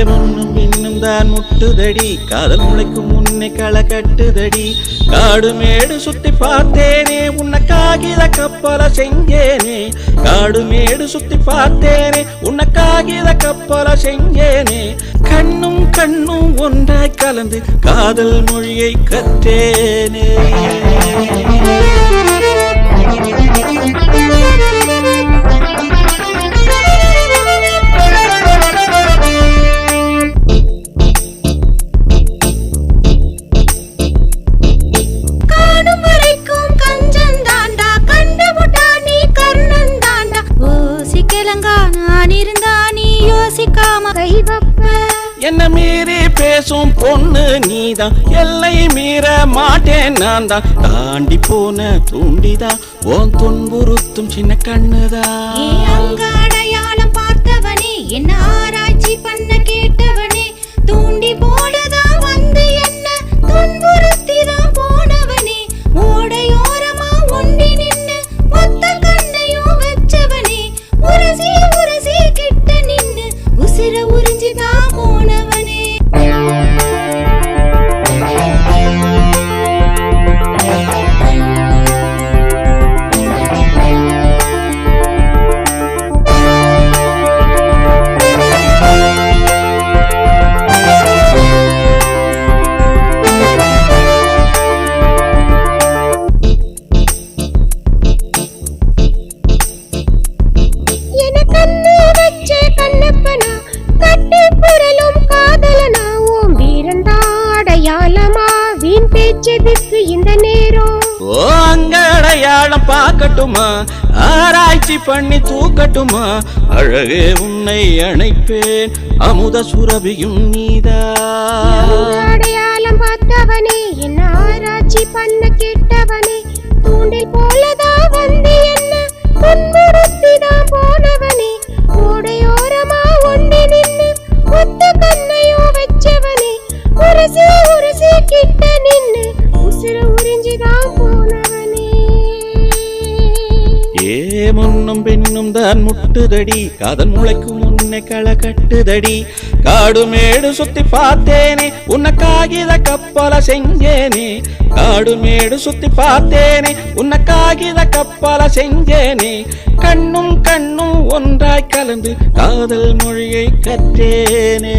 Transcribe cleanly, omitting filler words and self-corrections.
முன்னும் பின்னும் தான் முட்டுதடி காதல் முளைக்கும் முன்னே களை கட்டுதடி காடு மேடு சுத்தி பார்த்தேனே உன்னை காகித கப்பல செஞ்சேனே காடு மேடு சுத்தி பார்த்தேனே உன்னை காகித கப்பல செஞ்சேனே கண்ணும் கண்ணும் ஒன்றாய் கலந்து காதல் மொழியை கற்றேனே என்ன மீறி பேசும் பொண்ணு நீதான் எல்லை மீற மாட்டேன் நான் தான் தாண்டி போன தூண்டிதான் உன் துன்புறுத்தும் சின்ன கண்ணுதான் அடையாளம் பார்த்தவனே என்ன ஆராய்ச்சி பண்ண கேட்டவனே தூண்டி போடதான் வந்து என்ன துன்புறுத்திதான் போனவனே ஓடையோரமா ஒண்டி நின்னு மொத்த கண்ணையும் வச்சவனே உரசி உரசி கிட்ட நின்னு உசிர உறிஞ்சிதான் போனவனே அடையாளம் பார்க்கட்டுமா ஆராய்ச்சி பண்ணி தூக்கட்டுமா அழகே உன்னை அணைப்பேன் அமுத சுரபியும் நீதா அடையாளம் பார்த்தவனே என்ன ஆராய்ச்சி பண்ண கேட்டவனே தூண்டில் போலதான் வந்து என்ன துன்புறுத்திதான் போனவனே ஓடையோரமா ஒண்டி நின்னு மொத்த கண்ணையும் வச்சவனே உரசி உரசி கிட்ட நின்னு உசிர உறிஞ்சிதான் போனவனே முன்னும் பின்னும் தான் முட்டுதடி காதல் முளைக்கும் முன்னே களை கட்டுதடி காடு மேடு சுத்தி பார்த்தேனே உன்னை காகித கப்பல செஞ்சேனே காடு மேடு சுத்தி பார்த்தேனே உன்னை காகித கப்பல செஞ்சேனே கண்ணும் கண்ணும் ஒன்றாய் கலந்து காதல் மொழியை கற்றேனே